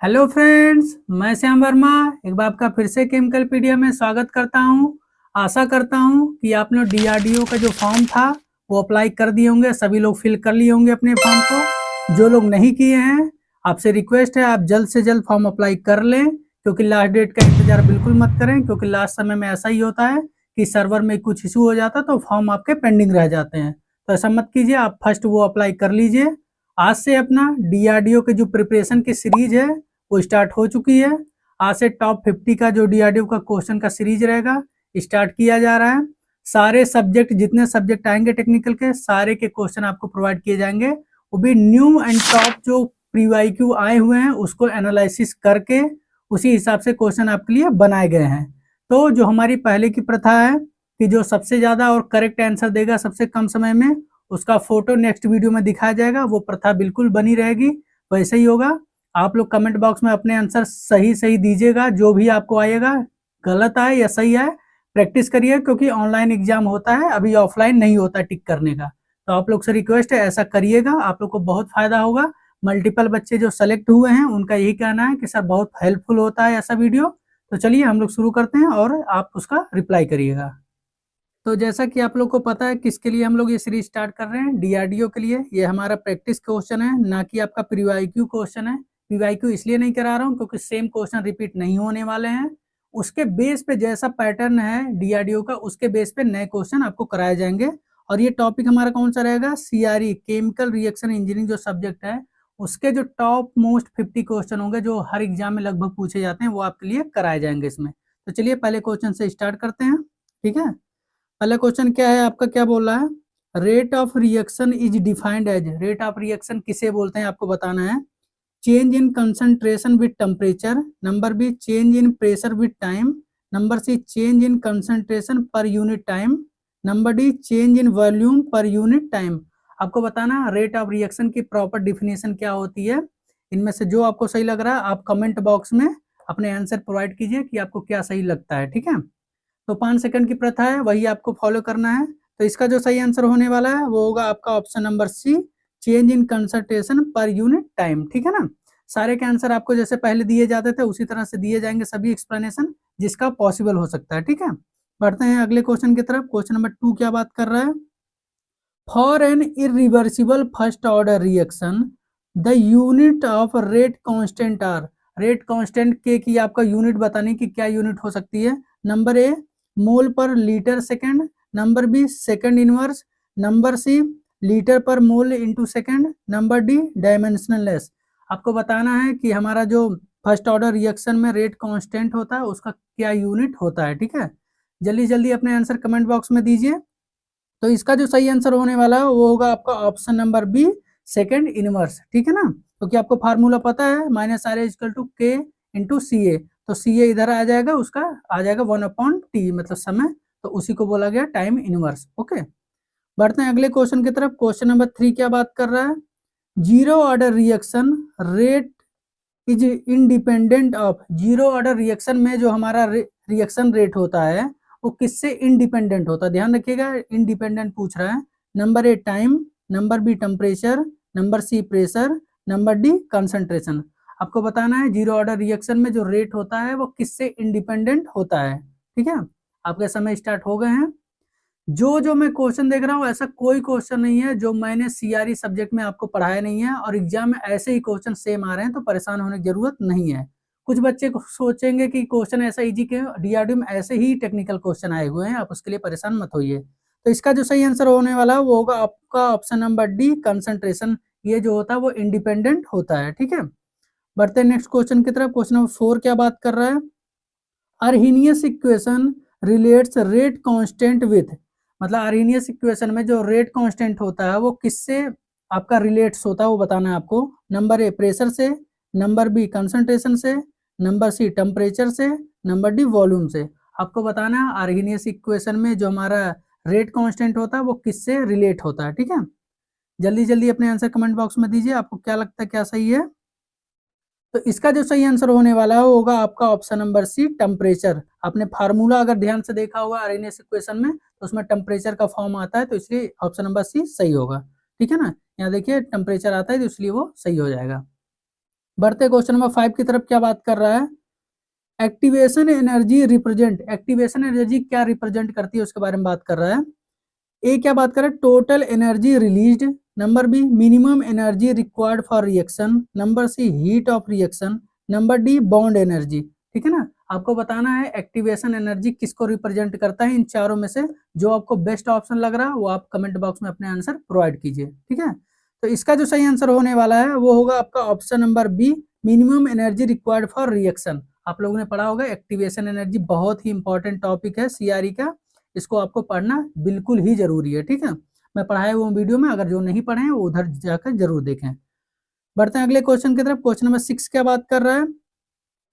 Hello friends, मैं श्याम वर्मा एक बार आपका फिर से केमिकल पीडिया में स्वागत करता हूं। आशा करता हूं कि आपने डीआरडीओ का जो फॉर्म था वो अप्लाई कर दिए होंगे। सभी लोग फिल कर लिए होंगे अपने फॉर्म को। जो लोग नहीं किए हैं, आपसे रिक्वेस्ट है आप जल्द से जल्द फॉर्म अप्लाई कर लें, क्योंकि लास्ट डेट का इंतजार बिल्कुल मत करें। क्योंकि लास्ट समय में ऐसा ही होता है कि सर्वर में कुछ इशू हो जाता है तो फॉर्म आपके पेंडिंग रह जाते हैं। तो ऐसा मत कीजिए, आप फर्स्ट वो अप्लाई कर लीजिए। आज से अपना डीआरडीओ के जो प्रिपरेशन की सीरीज है वो स्टार्ट हो चुकी है। आज से टॉप 50 का जो डीआरडीओ का क्वेश्चन का सीरीज रहेगा स्टार्ट किया जा रहा है। सारे सब्जेक्ट, जितने सब्जेक्ट आएंगे टेक्निकल के, सारे के क्वेश्चन आपको प्रोवाइड किए जाएंगे। वो भी न्यू एंड टॉप जो प्रीवाईक्यू आए हुए हैं उसको एनालिसिस करके उसी हिसाब से क्वेश्चन आपके लिए बनाए गए हैं। तो जो हमारी पहले की प्रथा है कि जो सबसे ज्यादा और करेक्ट आंसर देगा सबसे कम समय में, उसका फोटो नेक्स्ट वीडियो में दिखाया जाएगा। वो प्रथा बिल्कुल बनी रहेगी, वैसे ही होगा। आप लोग कमेंट बॉक्स में अपने आंसर सही सही दीजिएगा। जो भी आपको आएगा, गलत आए या सही आए, प्रैक्टिस करिए, क्योंकि ऑनलाइन एग्जाम होता है, अभी ऑफलाइन नहीं होता टिक करने का। तो आप लोग से रिक्वेस्ट है ऐसा करिएगा, आप लोग को बहुत फायदा होगा। मल्टीपल बच्चे जो सेलेक्ट हुए हैं उनका यही कहना है कि सर बहुत हेल्पफुल होता है ऐसा वीडियो। तो चलिए हम लोग शुरू करते हैं और आप उसका रिप्लाई करिएगा। तो जैसा कि आप लोग को पता है किसके लिए हम लोग ये सीरीज स्टार्ट कर रहे हैं, डीआरडीओ के लिए। ये हमारा प्रैक्टिस क्वेश्चन है, ना कि आपका पीवाईक्यू क्वेश्चन है। पीवाईक्यू इसलिए नहीं करा रहा हूँ क्योंकि सेम क्वेश्चन रिपीट नहीं होने वाले हैं। उसके बेस पे जैसा पैटर्न है डीआरडीओ का, उसके बेस पे नए क्वेश्चन आपको कराए जाएंगे। और ये टॉपिक हमारा कौन सा रहेगा, सीआरई, केमिकल रिएक्शन इंजीनियरिंग जो सब्जेक्ट है उसके जो टॉप मोस्ट 50 क्वेश्चन होंगे जो हर एग्जाम में लगभग पूछे जाते हैं, वो आपके लिए कराए जाएंगे इसमें। तो चलिए पहले क्वेश्चन से स्टार्ट करते हैं। ठीक है, पहला क्वेश्चन क्या है आपका, क्या बोल रहा है, rate of reaction is defined as. Rate of reaction किसे बोलते हैं आपको बताना है। Change in concentration with temperature, number B change in pressure with time, number C change in concentration per unit time, number D change in volume per unit time. आपको बताना rate of reaction की proper definition क्या होती है। इनमें से जो आपको सही लग रहा है आप कमेंट बॉक्स में अपने आंसर प्रोवाइड कीजिए कि आपको क्या सही लगता है। ठीक है, तो 5 सेकंड की प्रथा है, वही आपको फॉलो करना है। तो इसका जो सही आंसर होने वाला है वो होगा आपका option number C, change in concentration per unit time. ठीक है ना, सारे के आंसर आपको जैसे पहले दिए जाते थे उसी तरह से दिए जाएंगे सभी एक्सप्लेनेशन, जिसका पॉसिबल हो सकता है। ठीक है, बढ़ते हैं अगले क्वेश्चन की तरफ। क्वेश्चन नंबर 2 क्या बात कर रहा है, for an irreversible first order reaction the unit of rate constant are. Rate constant k की आपका यूनिट बताने की क्या यूनिट हो सकती है। Number A mole per litre second, number B second inverse, number C litre per mole into second, number D dimensionless. आपको बताना है कि हमारा जो फर्स्ट ऑर्डर रिएक्शन में रेट कांस्टेंट होता है उसका क्या यूनिट होता है। ठीक है, जल्दी जल्दी अपने आंसर कमेंट बॉक्स में दीजिए। तो इसका जो सही आंसर होने वाला है वो होगा आपका option number B, second inverse. ठीक है ना, क्योंकि आपको फार्मूला पता है, minus r equal to k into C A. तो सी ए इधर आ जाएगा, उसका आ जाएगा 1/t, मतलब समय। तो उसी को बोला गया टाइम इनवर्स। ओके, बढ़ते हैं अगले क्वेश्चन की तरफ। क्वेश्चन नंबर 3 क्या बात कर रहा है, zero order reaction rate is independent of. Zero order reaction में जो हमारा रिएक्शन रेट होता है वो किससे इंडिपेंडेंट होता है, ध्यान रखिएगा, इंडिपेंडेंट पूछ रहा है। Number A time, number B temperature, number C pressure, number D concentration. आपको बताना है जीरो ऑर्डर रिएक्शन में जो रेट होता है वो किससे इंडिपेंडेंट होता है। ठीक है, आपके समय स्टार्ट हो गए हैं। जो मैं क्वेश्चन देख रहा हूँ ऐसा कोई क्वेश्चन नहीं है जो मैंने सीआरई सब्जेक्ट में आपको पढ़ाया नहीं है, और एग्जाम में ऐसे ही क्वेश्चन सेम आ रहे हैं, तो परेशान होने की जरूरत नहीं है। कुछ बच्चे सोचेंगे कि क्वेश्चन ऐसा इजी क्यों, डीआरडीओ में ऐसे ही टेक्निकल क्वेश्चन आए हुए हैं, आप उसके लिए परेशान मत होइए। तो इसका जो सही आंसर होने वाला है वो होगा आपका ऑप्शन नंबर डी, कंसंट्रेशन। ये जो होता है वो इंडिपेंडेंट होता है। ठीक है, बढ़ते हैं नेक्स्ट क्वेश्चन की तरफ। क्वेश्चन नंबर 4 क्या बात कर रहा है, Arrhenius equation relates rate constant with. मतलब अर्हीनियस इक्वेशन में जो रेट कांस्टेंट होता है वो किससे आपका रिलेट्स होता है वो बताना है आपको। नंबर ए प्रेशर से, नंबर बी कंसंट्रेशन से, नंबर सी टेम्परेचर से, नंबर डी वॉल्यूम से। आपको बताना है अर्हीनियस इक्वेशन में जो हमारा रेट कांस्टेंट होता है वो किससे रिलेट होता है। ठीक है, जल्दी जल्दी अपने आंसर कमेंट बॉक्स में दीजिए, आपको क्या लगता है क्या सही है। तो इसका जो सही आंसर होने वाला है वो होगा आपका ऑप्शन नंबर सी, टेम्परेचर। आपने फार्मूला अगर ध्यान से देखा होगा आरएनएस इक्वेशन में, तो उसमें टेम्परेचर का फॉर्म आता है, तो इसलिए ऑप्शन नंबर सी सही होगा। ठीक है ना, यहाँ देखिए टेम्परेचर आता है तो इसलिए वो सही हो जाएगा। बढ़ते क्वेश्चन नंबर 5 की तरफ, क्या बात कर रहा है, activation energy represent, activation energy क्या रिप्रेजेंट करती है उसके बारे में बात कर रहा है। ए क्या बात कर रहा है, total energy released, number B minimum energy required for reaction, number C heat of reaction, number D bond energy. ठीक है ना, आपको बताना है एक्टिवेशन एनर्जी किसको रिप्रेजेंट करता है इन चारों में से। जो आपको बेस्ट ऑप्शन लग रहा है वो आप कमेंट बॉक्स में अपने आंसर प्रोवाइड कीजिए। ठीक है, तो इसका जो सही आंसर होने वाला है वो होगा आपका option number B, minimum energy required for reaction. आप लोगों ने पढ़ा होगा एक्टिवेशन एनर्जी बहुत ही इंपॉर्टेंट टॉपिक है सीआरई का, इसको आपको पढ़ना बिल्कुल ही जरूरी है। ठीक है, मैं पढ़ाया हुआ वीडियो में, अगर जो नहीं पढ़े हैं वो उधर जाकर जरूर देखें। बढ़ते हैं अगले क्वेश्चन की तरफ। क्वेश्चन नंबर 6 क्या बात कर रहा है,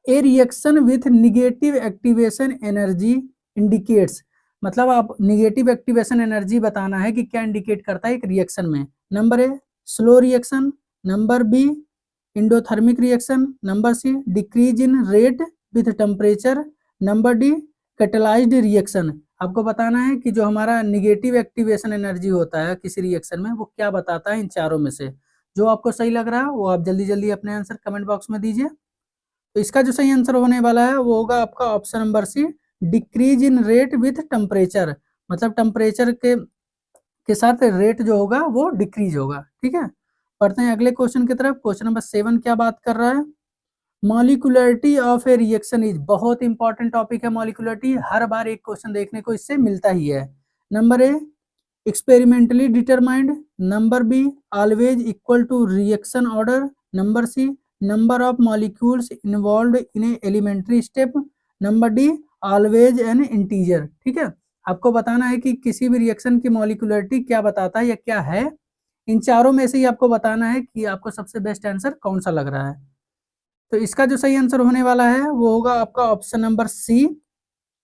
a reaction with negative activation energy indicates, मतलब आप निगेटिव एक्टिवेशन एनर्जी बताना है कि क्या इंडिकेट करता है एक रिएक्शन में। Number A slow reaction, number B endothermic reaction, number C decrease in rate with temperature, number D catalysed reaction. आपको बताना है कि जो हमारा निगेटिव एक्टिवेशन एनर्जी होता है किसी रिएक्शन में वो क्या बताता है इन चारों में से। जो आपको सही लग रहा है वो आप जल्दी जल्दी अपने आंसर कमेंट बॉक्स में दीजिए। तो इसका जो सही आंसर होने वाला है वो होगा आपका option number C, decrease in rate with temperature, मतलब टेम्परेचर के साथ रेट जो होगा वो डिक्रीज होगा। ठीक है, पढ़ते हैं अगले क्वेश्चन की तरफ। क्वेश्चन नंबर 7 क्या बात कर रहा है, molecularity of a reaction is, बहुत इंपॉर्टेंट टॉपिक है मॉलिक्यूलरिटी, हर बार एक क्वेश्चन देखने को इससे मिलता ही है। Number A experimentally determined, number B always equal to reaction order, number C number of molecules involve in a elementary step, number D always an integer. ठीक है, आपको बताना है कि किसी भी रिएक्शन की मॉलिक्यूलरिटी क्या बताता है या क्या है। इन चारों में से ही आपको बताना है कि आपको सबसे बेस्ट आंसर कौन सा लग रहा है। तो इसका जो सही आंसर होने वाला है वो होगा आपका option number C,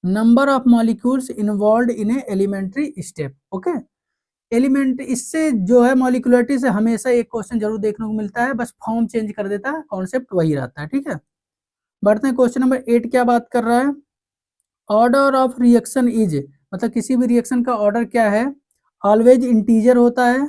number of molecules involve in a elementary step. Okay, element, इससे जो है मॉलिक्यूलरिटी से हमेशा एक क्वेश्चन जरूर देखने को मिलता है, बस फॉर्म चेंज कर देता है, कॉन्सेप्ट वही रहता है। ठीक है, बढ़ते हैं क्वेश्चन नंबर 8 क्या बात कर रहा है, ऑर्डर ऑफ रिएक्शन इज, मतलब किसी भी रिएक्शन का ऑर्डर क्या है, ऑलवेज इंटीजर होता है,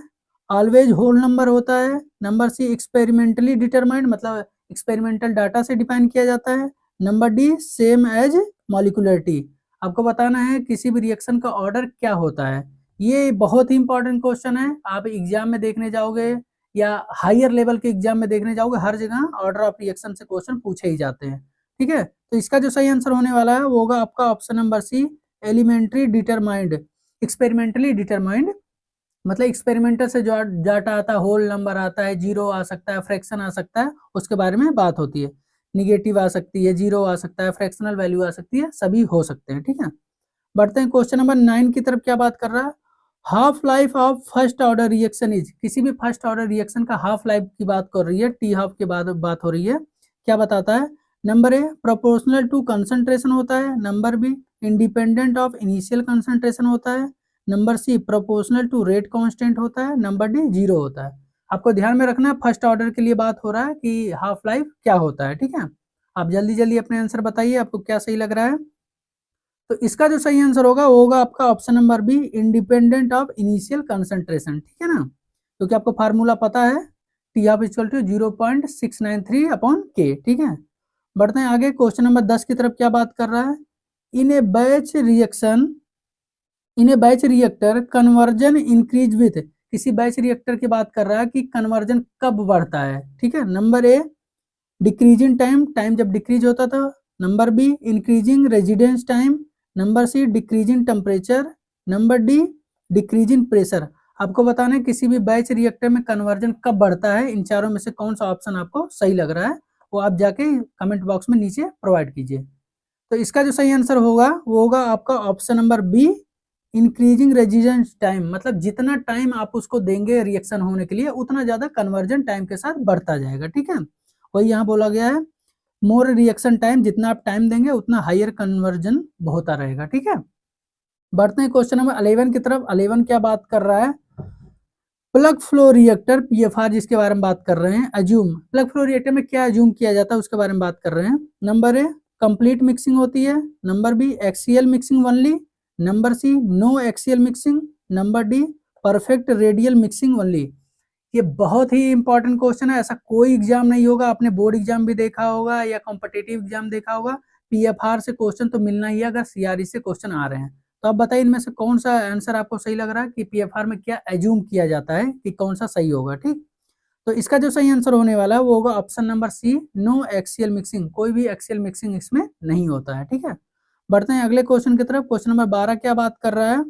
ऑलवेज होल नंबर होता है, नंबर सी एक्सपेरिमेंटली डिटरमाइंड, मतलब एक्सपेरिमेंटल डाटा से डिफाइन किया जाता है, number D same as molecularity. आपको बताना है किसी भी रिएक्शन का ऑर्डर क्या होता है। ये बहुत ही इंपॉर्टेंट क्वेश्चन है, आप एग्जाम में देखने जाओगे या हायर लेवल के एग्जाम में देखने जाओगे, हर जगह ऑर्डर ऑफ रिएक्शन से क्वेश्चन पूछे ही जाते हैं। ठीक है, तो इसका जो सही आंसर होने वाला है वो होगा आपका option number C, elementary determined. Experimentally determined मतलब एक्सपेरिमेंटल से जो डाटा आता है, होल नंबर आता है, जीरो आ सकता है, फ्रैक्शन आ सकता है, उसके बारे में बात होती है। निगेटिव आ सकती है, जीरो आ सकता है, फ्रैक्शनल वैल्यू आ सकती है, सभी हो सकते हैं। ठीक है, बढ़ते हैं क्वेश्चन नंबर 9 की तरफ। क्या बात कर रहा है, half life of first order reaction is, किसी भी फर्स्ट ऑर्डर रिएक्शन का हाफ लाइफ की बात कर रही है, टी हाफ के बाद बात हो रही है। क्या बताता है, number A proportional to concentration होता है, number B independent of initial concentration होता है, number C proportional to rate constant होता है, नंबर डी जीरो होता है। आपको ध्यान में रखना है फर्स्ट ऑर्डर के लिए बात हो रहा है कि हाफ लाइफ क्या होता है। ठीक है, आप जल्दी जल्दी अपने आंसर बताइए, आपको क्या सही लग रहा है। तो इसका जो सही आंसर होगा वो होगा आपका option number B, independent of initial concentration. ठीक है ना, क्योंकि आपको फार्मूला पता है, T half equal to 0.693 upon k. ठीक है, बढ़ते हैं आगे। क्वेश्चन नंबर 10 की तरफ। क्या बात कर रहा है, in a batch reaction, in a batch reactor conversion increase with, किसी बैच रिएक्टर की बात कर रहा है कि कन्वर्जन कब बढ़ता है। ठीक है, number A decreasing time, time जब डिक्रीज होता था, number B increasing residence time, number C decreasing temperature, number D decreasing pressure. आपको बताना है किसी भी बैच रिएक्टर में कन्वर्जन कब बढ़ता है, इन चारों में से कौन सा ऑप्शन आपको सही लग रहा है वो आप जाके कमेंट बॉक्स में नीचे प्रोवाइड कीजिए। तो इसका जो सही आंसर होगा वो होगा आपका option number B, increasing residence time, मतलब जितना टाइम आप उसको देंगे रिएक्शन होने के लिए उतना ज्यादा कन्वर्जन टाइम के साथ बढ़ता जाएगा। ठीक है, वही यहाँ बोला गया है, मोर रिएक्शन टाइम, जितना आप टाइम देंगे उतना हायर कन्वर्जन होता रहेगा। ठीक है, बढ़ते हैं क्वेश्चन नंबर 11 की तरफ। 11 क्या बात कर रहा है, प्लग फ्लो रिएक्टर पीएफआर जिसके बारे में बात कर रहे हैं, अज्यूम, प्लग फ्लो रिएक्टर में क्या अज्यूम किया जाता है उसके बारे में बात कर रहे हैं। नंबर ए कंप्लीट मिक्सिंग होती है, number B axial mixing only, number C no axial mixing, number D perfect radial mixing only. ये बहुत ही इंपॉर्टेंट क्वेश्चन है। ऐसा कोई एग्जाम नहीं होगा, आपने बोर्ड एग्जाम भी देखा होगा या कॉम्पिटिटिव एग्जाम देखा होगा, पीएफआर से क्वेश्चन तो मिलना ही है अगर सीआरई से क्वेश्चन आ रहे हैं। तो अब बताइए इनमें से कौन सा आंसर आपको सही लग रहा है कि पीएफआर में क्या एज्यूम किया जाता है कि कौन सा सही होगा। ठीक, तो इसका जो सही आंसर होने वाला है वो होगा option number C, no axial mixing. कोई भी एक्सियल मिक्सिंग इसमें नहीं होता है। ठीक है, बढ़ते हैं अगले क्वेश्चन की तरफ। क्वेश्चन नंबर 12 क्या बात कर रहा है,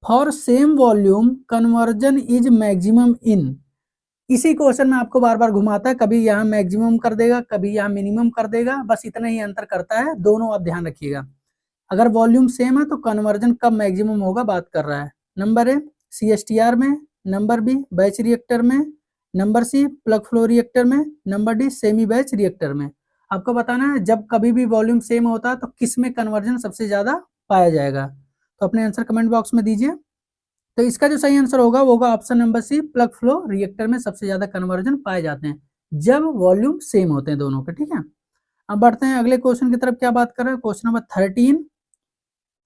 for same volume conversion is maximum in. इसी क्वेश्चन में आपको बार बार घुमाता है, कभी यहाँ मैक्सिमम कर देगा, कभी यहाँ मिनिमम कर देगा, बस इतना ही अंतर करता है, दोनों आप ध्यान रखिएगा। अगर वॉल्यूम सेम है तो कन्वर्जन कब मैक्सिमम होगा बात कर रहा है। नंबर ए CSTR में, नंबर बी बैच रिएक्टर में, number C plug flow reactor में, number D semi batch reactor में। आपको बताना है जब कभी भी वॉल्यूम सेम होता है तो किस में कन्वर्जन सबसे ज्यादा पाया जाएगा। तो अपने आंसर कमेंट बॉक्स में दीजिए। तो इसका जो सही आंसर होगा वो होगा option number C, plug flow reactor में सबसे ज्यादा कन्वर्जन पाए जाते हैं जब वॉल्यूम सेम होते हैं दोनों के। ठीक है, अब बढ़ते हैं अगले क्वेश्चन की तरफ। क्या बात कर रहे हैं, question number 13,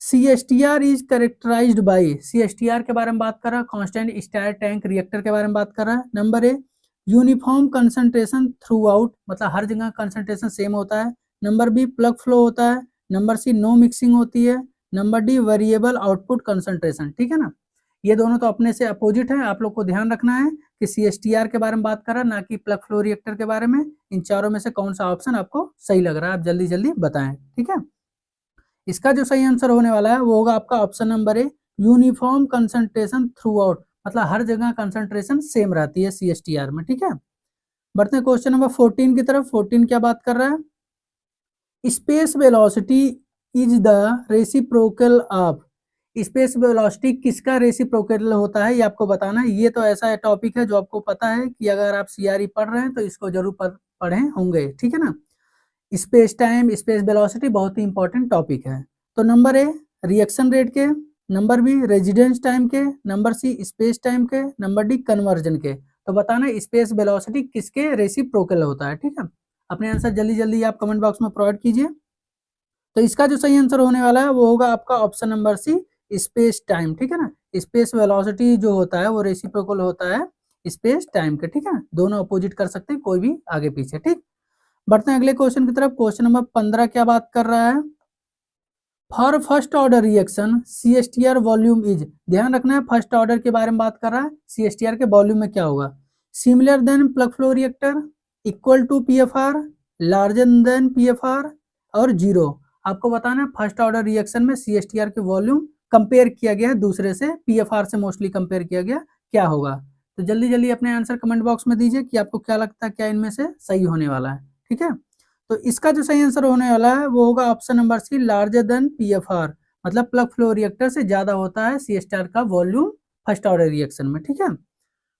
CSTR is characterised by. CSTR के बारे में बात कर रहा है, कांस्टेंट स्टायर टैंक रिएक्टर के बारे में बात कर रहा है। Number a uniform concentration through out, मतलब हर जगह कंसंट्रेशन सेम होता है। नंबर बी प्लग फ्लो होता है। नंबर सी नो मिक्सिंग होती है। Number D variable output concentration. ठीक है ना, ये दोनों तो अपने से अपोजिट है, आप लोग को ध्यान रखना है कि CSTR के बारे में बात कर रहा है ना कि प्लग फ्लो रिएक्टर के बारे में। इन चारों में से कौन सा ऑप्शन आपको सही लग रहा है, आप जल्दी जल्दी बताएं। ठीक है, इसका जो सही आंसर होने वाला है वो होगा आपका option number A, uniform concentration through out, मतलब हर जगह कंसंट्रेशन सेम रहती है CSTR में। ठीक है, बढ़ते हैं क्वेश्चन नंबर 14 की तरफ। 14 क्या बात कर रहा है, space velocity is the reciprocal of. Space velocity किसका रेसिप्रोकल होता है ये आपको बताना है। ये तो ऐसा टॉपिक है जो आपको पता है कि अगर आप CRE पढ़ रहे हैं तो इसको जरूर पढ़े होंगे। ठीक है ना, स्पेस टाइम स्पेस वेलोसिटी बहुत ही इंपॉर्टेंट टॉपिक है। तो नंबर ए रिएक्शन रेट के, नंबर बी रेजिडेंस टाइम के, नंबर सी स्पेस टाइम के, नंबर डी कन्वर्जन के। तो बताना स्पेस वेलोसिटी किसके रेसिप्रोकल होता है। ठीक है, अपने आंसर जल्दी जल्दी आप कमेंट बॉक्स में प्रोवाइड कीजिए। तो इसका जो सही आंसर होने वाला है वो होगा आपका option number C, space time. ठीक है ना, स्पेस वेलोसिटी जो होता है वो रेसिप्रोकल होता है स्पेस टाइम के। ठीक है, दोनों अपोजिट कर सकते हैं, कोई भी आगे पीछे। ठीक, बढ़ते हैं अगले क्वेश्चन की तरफ। क्वेश्चन नंबर 15 क्या बात कर रहा है, for first order reaction CSTR volume is. ध्यान रखना है फर्स्ट ऑर्डर के बारे में बात कर रहा है, CSTR के वॉल्यूम में क्या होगा, similar than plug flow reactor, equal to PFR, larger than PFR और जीरो। आपको बताना है फर्स्ट ऑर्डर रिएक्शन में CSTR के वॉल्यूम कंपेयर किया गया है दूसरे से, PFR से मोस्टली कंपेयर किया गया, क्या होगा। तो जल्दी जल्दी अपने आंसर कमेंट बॉक्स में दीजिए कि आपको क्या लगता है क्या इनमें से सही होने वाला है। ठीक है, तो इसका जो सही आंसर होने वाला है वो होगा option number C, larger than PFR, मतलब प्लग फ्लो रिएक्टर से ज्यादा होता है CSTR का वॉल्यूम फर्स्ट ऑर्डर रिएक्शन में। ठीक है,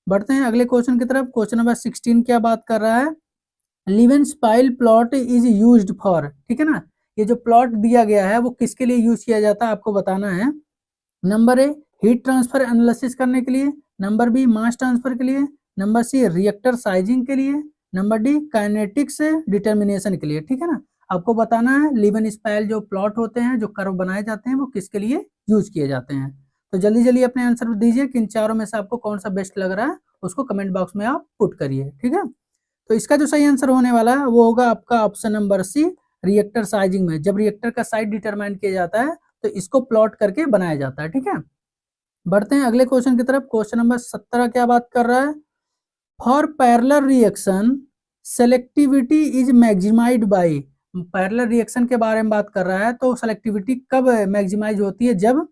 बढ़ते हैं अगले क्वेश्चन की तरफ। क्वेश्चन नंबर 16 क्या बात कर रहा है, लीवेंस्पाइल प्लॉट इज यूज्ड फॉर। ठीक है ना, ये जो प्लॉट दिया गया है वो किसके लिए यूज किया जाता है आपको बताना है। नंबर ए हीट ट्रांसफर एनालिसिस करने के लिए, नंबर बी मास ट्रांसफर के लिए, नंबर सी रिएक्टर साइजिंग के लिए, नंबर डी काइनेटिक्स डिटर्मिनेशन के लिए। ठीक है ना, आपको बताना है लीवेंस्पाइल जो प्लॉट होते हैं जो कर्व बनाए जाते हैं वो किसके लिए यूज किए जाते हैं। तो जल्दी जल्दी अपने आंसर दीजिए कि इन चारों में से आपको कौन सा बेस्ट लग रहा है, उसको कमेंट बॉक्स में आप पुट करिए। ठीक है, तो इसका जो सही आंसर होने वाला है वो होगा आपका option number C, reactor sizing में जब रिएक्टर का साइज डिटरमाइन किया जाता है तो इसको प्लॉट करके बनाया जाता है। ठीक है, बढ़ते हैं अगले क्वेश्चन की तरफ। क्वेश्चन नंबर 17 क्या बात कर रहा है, for parallel reaction selectivity is maximised by. Parallel reaction के बारे में बात कर रहा है तो सेलेक्टिविटी कब मैक्सिमाइज होती है, जब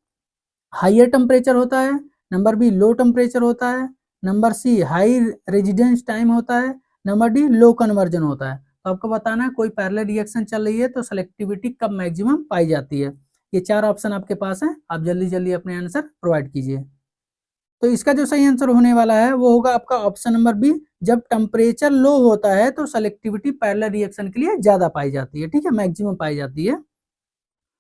हाइयर टेम्परेचर होता है, नंबर बी लो टेम्परेचर होता है, number C high residence time होता है, नंबर डी लो कन्वर्जन होता है। तो आपको बताना है कोई पैरेलल रिएक्शन चल रही है तो सेलेक्टिविटी कब मैक्सिमम पाई जाती है। ये चार ऑप्शन आपके पास है, आप जल्दी जल्दी अपने आंसर प्रोवाइड कीजिए। तो इसका जो सही आंसर होने वाला है वो होगा आपका ऑप्शन नंबर बी, जब टेम्परेचर लो होता है तो सेलेक्टिविटी पैरेलल रिएक्शन के लिए ज्यादा पाई जाती है। ठीक है, मैक्सिमम पाई जाती है।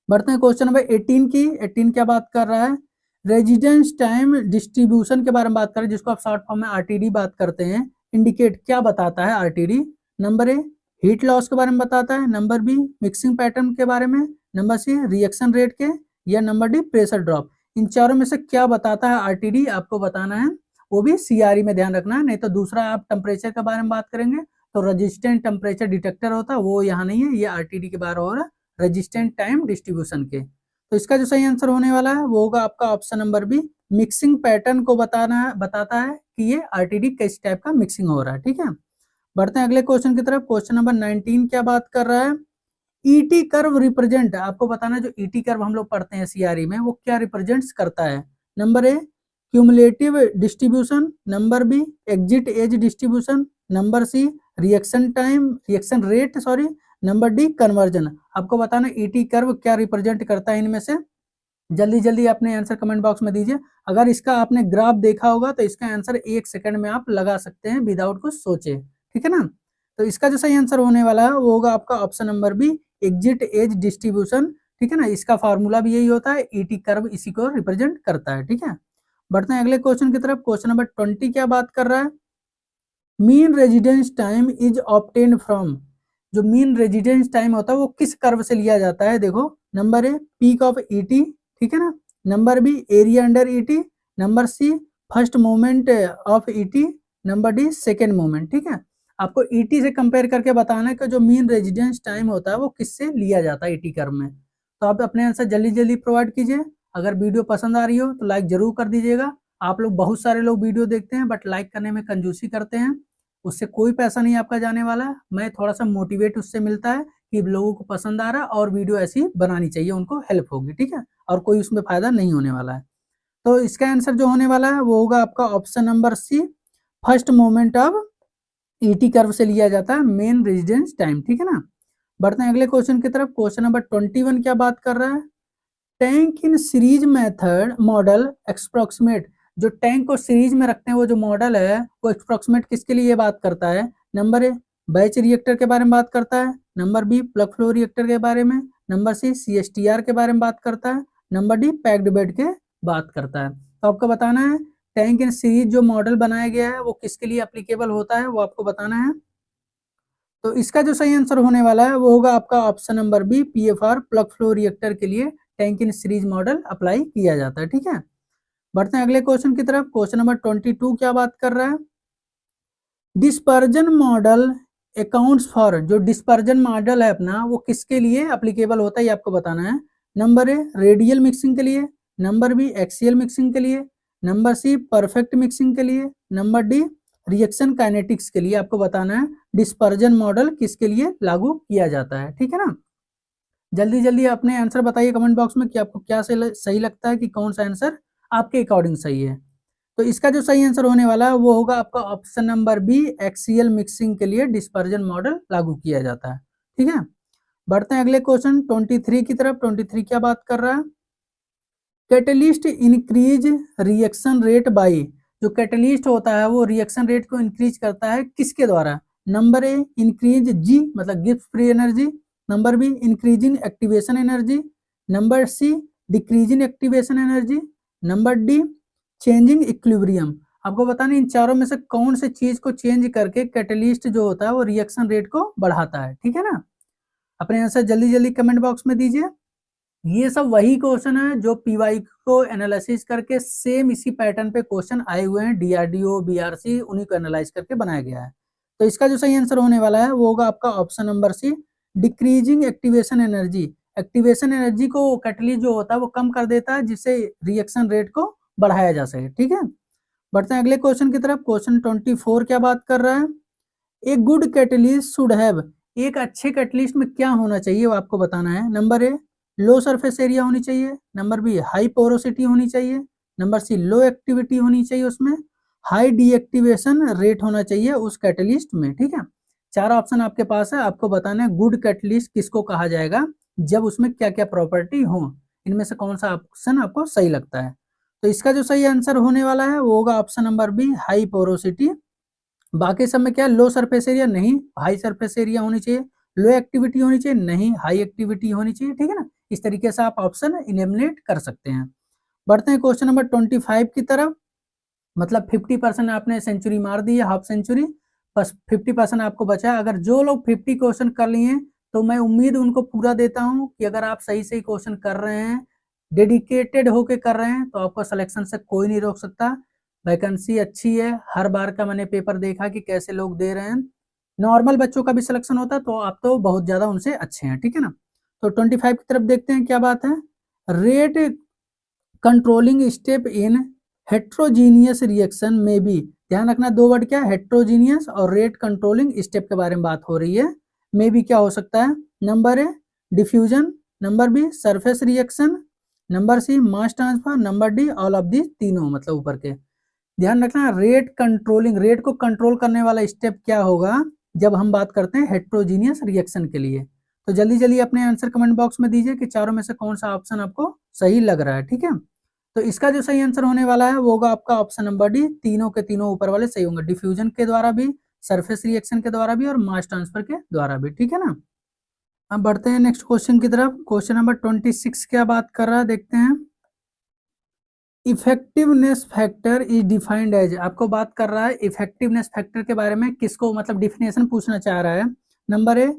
बढ़ते हैं क्वेश्चन नंबर 18 की। 18 क्या बात कर रहा है, रेजिडेंस टाइम डिस्ट्रीब्यूशन के बारे में बात करें जिसको आप शॉर्ट फॉर्म में RTD बात करते हैं, इंडिकेट क्या बताता है RTD। Number A heat loss के बारे में बताता है, नंबर बी मिक्सिंग पैटर्न के बारे में, नंबर सी रिएक्शन रेट के, या नंबर डी प्रेशर ड्रॉप। इन चारों में से क्या बताता है RTD आपको बताना है वो भी CRE में ध्यान रखना है, नहीं तो दूसरा आप टेम्परेचर के बारे में बात करेंगे तो रेजिस्टेंट टेम्परेचर डिटेक्टर होता है, वो यहाँ नहीं है, ये RTD के बारे हो रहा है, रेजिस्टेंट टाइम डिस्ट्रीब्यूशन के। तो इसका जो सही आंसर होने वाला है वो होगा आपका option number B, mixing pattern को बताता है कि ये RTD किस टाइप का मिक्सिंग हो रहा है। ठीक है, बढ़ते हैं अगले क्वेश्चन की तरफ। क्वेश्चन नंबर 19 क्या बात कर रहा है, ईटी कर्व रिप्रेजेंट, आपको बताना है जो ईटी कर्व हम लोग पढ़ते हैं सीआरई में वो क्या रिप्रेजेंट्स करता है। Number A cumulative distribution, number B exit age distribution, number C reaction rate sorry, number D conversion. आपको बताना ईटी कर्व क्या रिप्रेजेंट करता है इनमें से। जल्दी जल्दी अपने आंसर कमेंट बॉक्स में दीजिए। अगर इसका आपने ग्राफ देखा होगा तो इसका आंसर 1 सेकंड में आप लगा सकते हैं विदाउट कुछ सोचे, ठीक है ना। तो इसका जो सही आंसर होने वाला है वो होगा आपका option number B, exit age distribution. ठीक है ना, इसका फॉर्मूला भी यही होता है, ईटी कर्व इसी को रिप्रेजेंट करता है। ठीक है, बढ़ते हैं अगले क्वेश्चन की तरफ। क्वेश्चन नंबर 20 क्या बात कर रहा है, mean residence time is obtain from, जो मीन रेजिडेंस टाइम होता है वो किस कर्व से लिया जाता है। देखो, number A peak of ET, ठीक है ना, number B area under ET, number C first moment of ET, number D second moment. ठीक है, आपको ईटी से कंपेयर करके बताना है कि जो मीन रेजिडेंस टाइम होता है वो किससे लिया जाता है ईटी कर्व में। तो आप अपने आंसर जल्दी जल्दी प्रोवाइड कीजिए। अगर वीडियो पसंद आ रही हो तो लाइक जरूर कर दीजिएगा। आप लोग बहुत सारे लोग वीडियो देखते हैं बट लाइक करने में कंजूसी करते हैं, उससे कोई पैसा नहीं आपका जाने वाला है। मैं थोड़ा सा मोटिवेट उससे मिलता है कि लोगों को पसंद आ रहा है और वीडियो ऐसी बनानी चाहिए, उनको हेल्प होगी। ठीक है, और कोई उसमें फायदा नहीं होने वाला है। तो इसका आंसर जो होने वाला है वो होगा आपका option number C, first moment of ET curve से लिया जाता है मेन रेजिडेंस टाइम। ठीक है ना, बढ़ते हैं अगले क्वेश्चन की तरफ। क्वेश्चन नंबर 21 क्या बात कर रहा है, tank in series method model approximate, जो टैंक को सीरीज में रखते हैं वो जो मॉडल है वो एक्सप्रोक्सीमेट किसके लिए बात करता है। नंबर ए बैच रिएक्टर के बारे में बात करता है, number B plug flow reactor के बारे में, नंबर सी CSTR के बारे में बात करता है, नंबर डी पैक्ड बेड के बात करता है। तो आपको बताना है टैंक इन सीरीज जो मॉडल बनाया गया है वो किसके लिए एप्लीकेबल होता है, वो आपको बताना है। तो इसका जो सही आंसर होने वाला है वो होगा आपका option number B, PFR plug flow reactor के लिए tank in series model apply किया जाता है। ठीक है, बढ़ते हैं अगले क्वेश्चन की तरफ। क्वेश्चन नंबर 22 क्या बात कर रहा है, डिस्पर्जन मॉडल अकाउंट्स फॉर, जो डिस्पर्जन मॉडल है अपना वो किसके लिए एप्लीकेबल होता है ये आपको बताना है। नंबर ए रेडियल मिक्सिंग के लिए, नंबर बी एक्सियल मिक्सिंग के लिए, नंबर सी परफेक्ट मिक्सिंग के लिए, नंबर डी रिएक्शन काइनेटिक्स के लिए। आपको बताना है डिस्पर्जन मॉडल किसके लिए लागू किया जाता है। ठीक है ना, जल्दी जल्दी अपने आंसर बताइए कमेंट बॉक्स में कि आपको क्या सही लगता है कि कौन सा आंसर आपके अकॉर्डिंग सही है। तो इसका जो सही आंसर होने वाला है वो होगा आपका option number B, axial mixing के लिए डिस्पर्जन मॉडल लागू किया जाता है। ठीक है, बढ़ते हैं अगले क्वेश्चन 23 की तरफ। 23 क्या बात कर रहा है, catalyst increase reaction rate by, जो कैटलिस्ट होता है वो रिएक्शन रेट को इंक्रीज करता है किसके द्वारा। नंबर ए इंक्रीज जी मतलब Gibbs free energy, number B increasing activation energy, number C decreasing activation energy, number D changing equilibrium. आपको बताना इन चारों में से कौन से चीज को चेंज करके कैटलिस्ट जो होता है वो रिएक्शन रेट को बढ़ाता है। ठीक है ना, अपने आंसर जल्दी जल्दी कमेंट बॉक्स में दीजिए। ये सब वही क्वेश्चन है जो पीवाई को एनालिसिस करके सेम इसी पैटर्न पे क्वेश्चन आए हुए हैं, डीआरडीओ बीआरसी उन्हीं को एनालाइज करके बनाया गया है। तो इसका जो सही आंसर होने वाला है वो होगा आपका option number C, decreasing activation energy. Activation energy को कैटलिस्ट जो होता है वो कम कर देता है जिससे रिएक्शन रेट को बढ़ाया जा सके। ठीक है, बढ़ते हैं अगले क्वेश्चन की तरफ। क्वेश्चन 24 क्या बात कर रहा है, a good catalyst should have, एक अच्छे कैटलिस्ट में क्या होना चाहिए वो आपको बताना है। नंबर ए लो सरफेस एरिया होनी चाहिए, नंबर बी हाई पोरोसिटी होनी चाहिए, नंबर सी लो एक्टिविटी होनी चाहिए उसमें, हाई डीएक्टिवेशन रेट होना चाहिए उस कैटलिस्ट में। ठीक है, चार ऑप्शन आपके पास है, आपको बताना है गुड कैटलिस्ट किसको कहा जाएगा जब उसमें क्या क्या प्रॉपर्टी हो, इनमें से कौन सा ऑप्शन आपको सही लगता है। तो इसका जो सही आंसर होने वाला है वो होगा option number B, high porosity. बाकी सब में क्या लो सरफेस एरिया नहीं, हाई सरफेस एरिया होनी चाहिए, लो एक्टिविटी होनी चाहिए नहीं, हाई एक्टिविटी होनी चाहिए। ठीक है ना, इस तरीके से आप ऑप्शन इलिमिनेट कर सकते हैं। बढ़ते हैं क्वेश्चन नंबर 25 की तरफ। मतलब 50% आपने सेंचुरी मार दी है, हाफ सेंचुरी, बस 50% आपको बचा है। अगर जो लोग 50 क्वेश्चन कर लिए तो मैं उम्मीद उनको पूरा देता हूं कि अगर आप सही सही क्वेश्चन कर रहे हैं, डेडिकेटेड होके कर रहे हैं तो आपको सिलेक्शन से कोई नहीं रोक सकता। वैकेंसी अच्छी है, हर बार का मैंने पेपर देखा कि कैसे लोग दे रहे हैं। नॉर्मल बच्चों का भी सिलेक्शन होता है तो आप तो बहुत ज़्यादा उनसे अच्छे हैं, ठीक है ना। तो 25 की तरफ देखते हैं क्या बात है। Rate controlling step in heterogeneous reaction में भी, ध्यान रखना दो वर्ड क्या है, हेट्रोजीनियस और रेट कंट्रोलिंग स्टेप के बारे में बात हो रही है। में भी क्या हो सकता है, number A diffusion, number B surface reaction, number C mass transfer, number D all of the तीनों, मतलब ऊपर के। ध्यान रखना रेट कंट्रोलिंग, रेट को कंट्रोल करने वाला स्टेप क्या होगा जब हम बात करते हैं हेट्रोजीनियस रिएक्शन के लिए। तो जल्दी जल्दी अपने आंसर कमेंट बॉक्स में दीजिए कि चारों में से कौन सा ऑप्शन आपको सही लग रहा है, ठीक है। तो इसका जो सही आंसर होने वाला है वो होगा आपका ऑप्शन नंबर डी, तीनों के तीनों ऊपर वाले सही होंगे, डिफ्यूजन के द्वारा भी, सरफेस रिएक्शन के द्वारा भी और मास ट्रांसफर के द्वारा भी, ठीक है ना। अब बढ़ते हैं नेक्स्ट क्वेश्चन की तरफ। क्वेश्चन नंबर 26 क्या बात कर रहा है, देखते हैं। Effectiveness factor is defined as, आपको बात कर रहा है इफेक्टिवनेस फैक्टर के बारे में, किसको मतलब डिफिनेशन पूछना चाह रहा है। Number A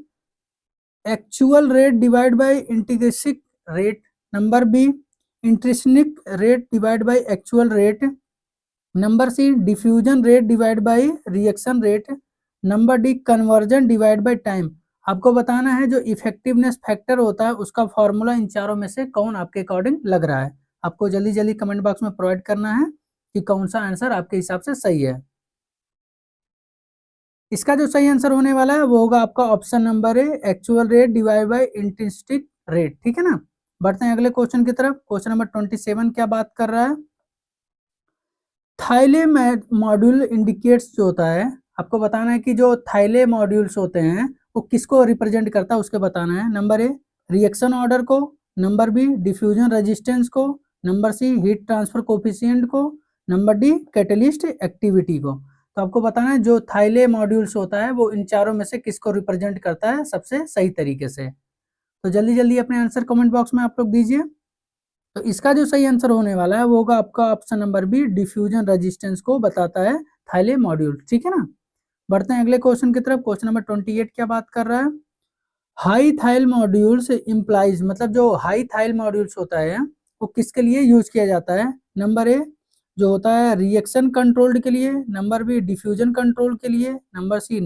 actual rate divide by intrinsic rate, number B intrinsic rate divide by actual rate, number C diffusion rate divide by reaction rate, number D conversion divide by time. आपको बताना है जो effectiveness factor होता है उसका formula in चारों में से कौन आपके अकॉर्डिंग लग रहा है। आपको जल्दी जल्दी कमेंट बॉक्स में प्रोवाइड करना है कि कौन सा आंसर आपके हिसाब से सही है। इसका जो सही आंसर होने वाला है वो होगा आपका option number A, actual rate divide by intrinsic rate, ठीक है ना। बढ़ते हैं अगले क्वेश्चन की तरफ। क्वेश्चन नंबर 27 क्या बात कर रहा है। थाइले मॉड्यूल इंडिकेट्स जो होता है, आपको बताना है कि जो थाइले मॉड्यूल्स होते हैं वो किसको रिप्रेजेंट करता है उसके बताना है। नंबर ए रिएक्शन ऑर्डर को, नंबर बी डिफ्यूजन रेजिस्टेंस को, number C heat transfer coefficient को, नंबर डी कैटलिस्ट एक्टिविटी को। तो आपको बताना है जो थाइले मॉड्यूल्स होता है वो इन चारों में से किसको रिप्रेजेंट करता है सबसे सही तरीके से। तो जल्दी जल्दी अपने आंसर कमेंट बॉक्स में आप लोग दीजिए। तो इसका जो सही आंसर होने वाला है वो होगा आपका option number B, diffusion resistance को बताता है थाइले मॉड्यूल, ठीक है ना। बढ़ते हैं अगले क्वेश्चन की तरफ। क्वेश्चन नंबर 28 क्या बात कर रहा है। हाई थाइल मॉड्यूल्स इम्प्लाइज, मतलब जो हाई थाइल मॉड्यूल्स होता है वो किसके लिए यूज किया जाता है। नंबर ए जो होता है रिएक्शन कंट्रोल्ड के लिए, नंबर बी डिफ्यूजन कंट्रोल के लिए, नंबर सी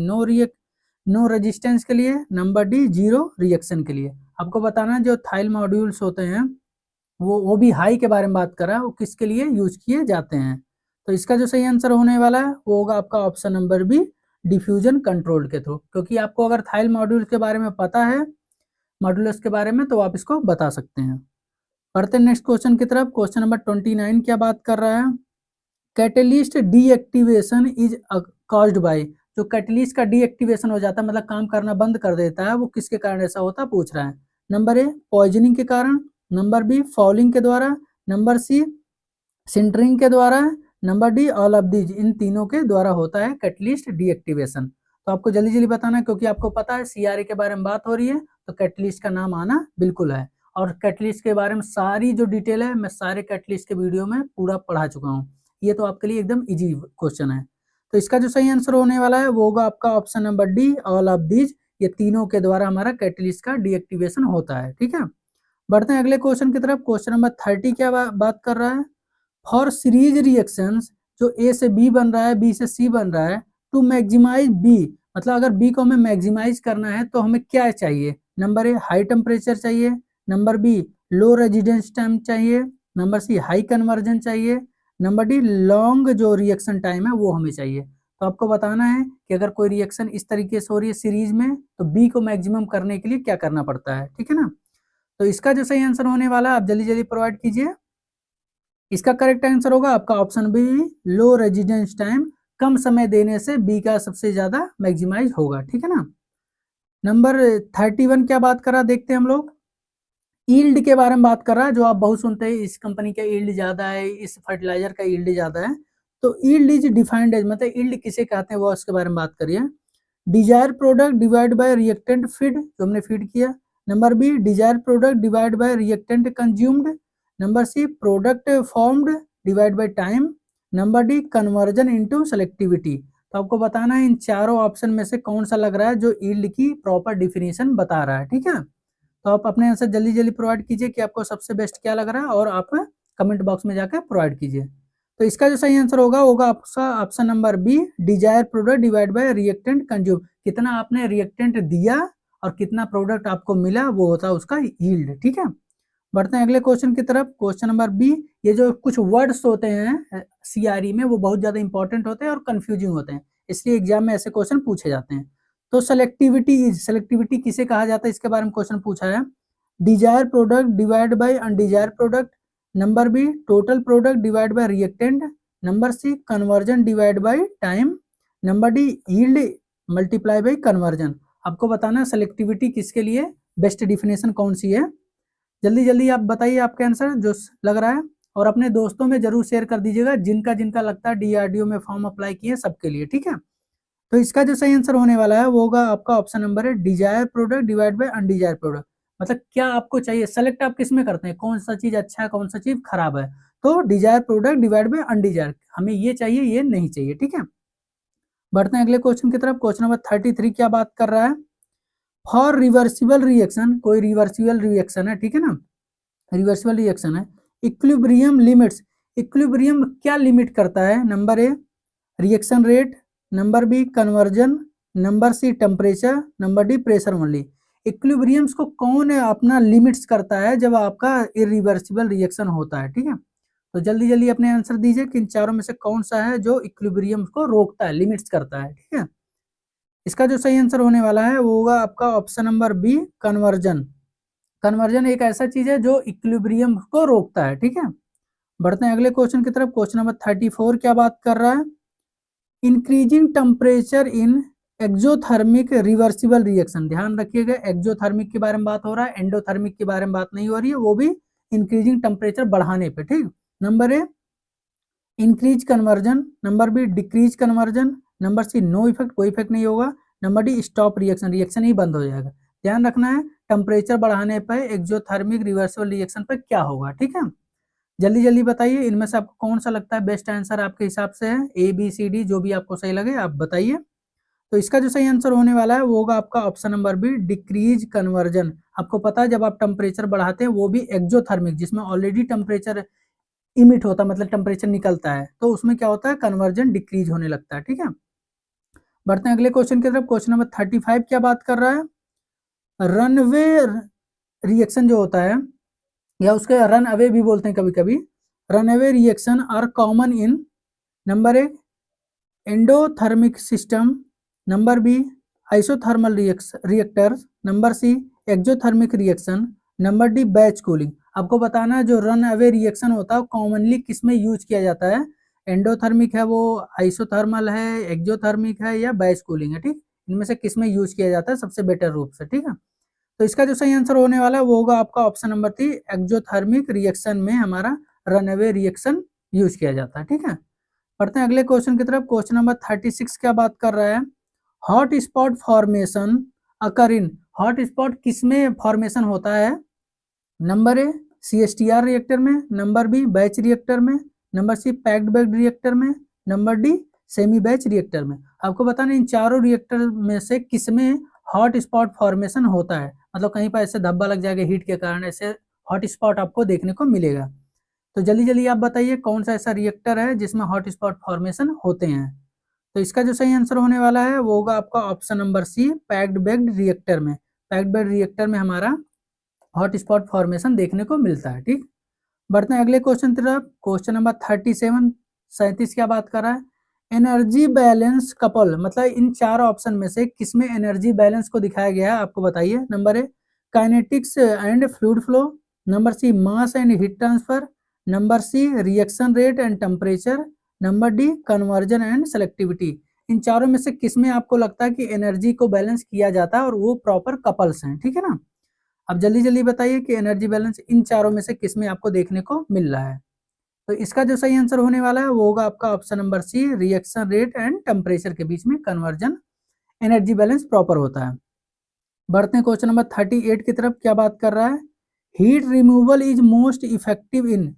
नो रेजिस्टेंस के लिए, नंबर डी जीरो रिएक्शन के लिए। आपको बताना है जो थाइल मॉड्यूल्स होते हैं वो भी हाई के बारे में बात कर रहा है, वो किसके लिए यूज किए जाते हैं। तो इसका जो सही आंसर होने वाला है वो होगा आपका option number B, diffusion control के थ्रू। क्योंकि आपको अगर थाइल मॉड्यूल के बारे में पता है, मॉड्यूलस के बारे में, तो आप इसको बता सकते हैं। पढ़ते हैं नेक्स्ट क्वेश्चन की तरफ। क्वेश्चन नंबर 29 क्या बात कर रहा है। Catalyst deactivation is caused by, जो कैटेलिस्ट का डीएक्टिवेशन हो जाता है मतलब काम करना बंद कर देता है, वो किसके कारण ऐसा होता है पूछ रहा है। नंबर ए पॉइजनिंग के कारण, नंबर बी फॉलिंग के द्वारा, नंबर सी सिंटरिंग के द्वारा, number D all of these, इन तीनों के द्वारा होता है कैटलिस्ट डीएक्टिवेशन। तो आपको जल्दी जल्दी बताना है क्योंकि आपको पता है सीआरए के बारे में बात हो रही है तो कैटलिस्ट का नाम आना बिल्कुल है। और कैटलिस्ट के बारे में सारी जो डिटेल है मैं सारे कैटलिस्ट के वीडियो में पूरा पढ़ा चुका हूँ। ये तो आपके लिए एकदम इजी क्वेश्चन है। तो इसका जो सही आंसर होने वाला है वो होगा आपका option number D, all of these, ये तीनों के द्वारा हमारा कैटलिस्ट का डीएक्टिवेशन होता है, ठीक है। बढ़ते हैं अगले क्वेश्चन की तरफ। क्वेश्चन नंबर 30 क्या बात कर रहा है। फॉर सीरीज रिएक्शंस, जो ए से बी बन रहा है, बी से सी बन रहा है, टू मैक्सिमाइज बी, मतलब अगर बी को हमें मैक्सिमाइज करना है तो हमें क्या चाहिए। नंबर ए हाई टेम्परेचर चाहिए, नंबर बी लो रेजिडेंस टाइम चाहिए, नंबर सी हाई कन्वर्जन चाहिए, नंबर डी लॉन्ग जो रिएक्शन टाइम है वो हमें चाहिए। तो आपको बताना है कि अगर कोई रिएक्शन इस तरीके से हो रही है सीरीज में तो बी को मैक्सिमम करने के लिए क्या करना पड़ता है, ठीक है ना। तो इसका जो सही आंसर होने वाला है आप जल्दी जल्दी प्रोवाइड कीजिए। इसका करेक्ट आंसर होगा आपका ऑप्शन बी, लो रेजिडेंस टाइम, कम समय देने से बी का सबसे ज्यादा मैक्सिमाइज होगा, ठीक है ना। नंबर 31 क्या बात कर रहा देखते हैं हम लोग। ईल्ड के बारे में बात कर रहा है, जो आप बहुत सुनते हैं इस कंपनी का ईल्ड ज्यादा है, इस फर्टिलाइजर का ईल्ड ज्यादा है। तो ईल्ड इज डिफाइंड एज, मतलब ईल्ड किसे कहते हैं वो उसके बारे में बात करिए। Desire product divide by reactant feed, जो हमने फीड किया। Number B desire product divide by reactant consumed, number C product formed divide by time, number D conversion into selectivity. तो आपको बताना है इन चारों ऑप्शन में से कौन सा लग रहा है जो ईल्ड की प्रॉपर डिफिनीशन बता रहा है, ठीक है। तो आप अपने आंसर जल्दी जल्दी प्रोवाइड कीजिए कि आपको सबसे बेस्ट क्या लग रहा है और आप कमेंट बॉक्स में जाकर प्रोवाइड कीजिए। तो इसका जो सही आंसर होगा आपका option number B, desire product divide by reactant consume. कितना आपने रिएक्टेंट दिया और कितना प्रोडक्ट आपको मिला वो होता है उसका यील्ड। ठीक है, बढ़ते हैं अगले क्वेश्चन की तरफ। क्वेश्चन नंबर बी, ये जो कुछ वर्ड्स होते हैं सीआरई में वो बहुत ज्यादा इंपॉर्टेंट होते हैं और कंफ्यूजिंग होते हैं, इसलिए एग्जाम में ऐसे क्वेश्चन पूछे जाते हैं। तो सेलेक्टिविटी किसे कहा जाता है इसके बारे में क्वेश्चन पूछा है। Desire product divide by undesire product, number B total product divide by reactant, number C conversion divide by time, number D yield multiply by conversion. आपको बताना सेलेक्टिविटी किसके लिए बेस्ट डिफिनेशन कौन सी है। जल्दी जल्दी आप बताइए आपका आंसर जो लग रहा है, और अपने दोस्तों में जरूर शेयर कर दीजिएगा जिनका जिनका लगता है डीआरडीओ में फॉर्म अप्लाई किए सबके लिए। ठीक है, तो इसका जो सही आंसर होने वाला है वो होगा आपका ऑप्शन नंबर है, desire product divide by undesire product. मतलब क्या आपको चाहिए, सेलेक्ट आप किस में करते हैं, कौन सा चीज अच्छा है कौन सा चीज खराब है। तो डिजायर प्रोडक्ट डिवाइड बाय अनडिजायर, हमें ये चाहिए ये नहीं चाहिए। ठीक है, बढ़ते हैं अगले क्वेश्चन की तरफ। क्वेश्चन नंबर 33 क्या बात कर रहा है। फॉर रिवर्सिबल रिएक्शन, कोई रिवर्सिबल रिएक्शन है, ठीक है ना, रिवर्सिबल रिएक्शन है, इक्विलिब्रियम लिमिट्स, इक्विलिब्रियम क्या लिमिट करता है। Number A reaction rate, number B conversion, number C temperature, number D pressure only. Equilibriums को कौन अपना लिमिट्स करता है जब आपका इरिवर्सिबल रिएक्शन होता है। ठीक है, तो जल्दी जल्दी अपने आंसर दीजिए कि इन चारों में से कौन सा है जो इक्विलिब्रियम को रोकता है, लिमिट्स करता है। ठीक है, इसका जो सही आंसर होने वाला है वो होगा आपका option number B, conversion. Conversion एक ऐसा चीज है जो इक्विलिब्रियम को रोकता है। ठीक है, बढ़ते हैं अगले क्वेश्चन की तरफ। क्वेश्चन नंबर 34 क्या बात कर रहा है। Increasing temperature in exothermic reversible reaction, ध्यान रखिएगा एक्सोथर्मिक के बारे में बात हो रहा है, एंडोथर्मिक के बारे में बात नहीं हो रही है, वो भी इंक्रीजिंग टेम्परेचर बढ़ाने पे। ठीक, number A increase conversion, number B decrease conversion, number C no effect, कोई इफेक्ट नहीं होगा, number D stop reaction, reaction ही बंद हो जाएगा। ध्यान रखना है टेम्परेचर बढ़ाने पर एक्सोथर्मिक रिवर्सिबल रिएक्शन पर क्या होगा। ठीक है, जल्दी जल्दी बताइए इनमें से आपको कौन सा लगता है बेस्ट आंसर आपके हिसाब से है, ए बी सी डी, जो भी आपको सही लगे आप बताइए। तो इसका जो सही आंसर होने वाला है वो होगा आपका option number B, decrease conversion. आपको पता है जब आप टेम्परेचर बढ़ाते हैं वो भी एक्सोथर्मिक, जिसमें ऑलरेडी टेम्परेचर इमिट होता है मतलब टेम्परेचर निकलता है, तो उसमें क्या होता है कन्वर्जन डिक्रीज होने लगता है। ठीक है, बढ़ते हैं अगले क्वेश्चन की तरफ। क्वेश्चन नंबर 35 क्या बात कर रहा है। रनवे रिएक्शन जो होता है, या उसके रन अवे भी बोलते हैं कभी कभी, runaway reaction are common in number A endothermic system, number B isothermal reactors, number C exothermic reaction, number D batch cooling. आपको बताना है जो रन अवे रिएक्शन होता है कॉमनली किस में यूज किया जाता है, एंडोथर्मिक है वो, आइसोथर्मल है, एक्सोथर्मिक है या बैच कूलिंग है। ठीक, इनमें से किस में यूज किया जाता है सबसे बेटर रूप से। ठीक है, तो इसका जो सही आंसर होने वाला है वो होगा आपका ऑप्शन नंबर 3, एक्सोथर्मिक रिएक्शन में हमारा रनअवे रिएक्शन यूज किया जाता है। ठीक है, पढ़ते हैं अगले क्वेश्चन की तरफ। क्वेश्चन नंबर 36 क्या बात कर रहा है। Hot spot formation occur in, hot spot किसमें फॉर्मेशन होता है। नंबर ए CSTR रिएक्टर में, नंबर बी बैच रिएक्टर में, number C packed bed reactor में, number D semi batch reactor में। आपको बताना इन चारों रिएक्टर में से किसमें हॉट स्पॉट फॉर्मेशन होता है, मतलब कहीं पर ऐसे धब्बा लग जाएगा हीट के कारण, ऐसे हॉट स्पॉट आपको देखने को मिलेगा। तो जल्दी जल्दी आप बताइए कौन सा ऐसा रिएक्टर है जिसमें हॉट स्पॉट फॉर्मेशन होते हैं। तो इसका जो सही आंसर होने वाला है वो होगा आपका option number C, packed bed reactor में। पैक्ड बैग्ड रिएक्टर में हमारा हॉट स्पॉट फॉर्मेशन देखने को मिलता है। ठीक, बढ़ते हैं अगले क्वेश्चन की तरफ। क्वेश्चन नंबर 37 क्या बात कर रहा है। एनर्जी बैलेंस कपल, मतलब इन चार ऑप्शन में से किसमें एनर्जी बैलेंस को दिखाया गया है आपको बताइए। Number A kinetics and fluid flow, number C mass and heat transfer, number C reaction rate and temperature, number D conversion and selectivity. इन चारों में से किसमें आपको लगता है कि एनर्जी को बैलेंस किया जाता है और वो प्रॉपर कपल्स हैं। ठीक है ना, अब जल्दी जल्दी बताइए कि एनर्जी बैलेंस इन चारों में से किसमें आपको देखने को मिल रहा है। तो इसका जो सही आंसर होने वाला है वो होगा आपका option number C, reaction rate and temperature के बीच में कन्वर्जन एनर्जी बैलेंस प्रॉपर होता है। बढ़ते हैं क्वेश्चन नंबर 38 की तरफ। क्या बात कर रहा है। Heat removal is most effective in,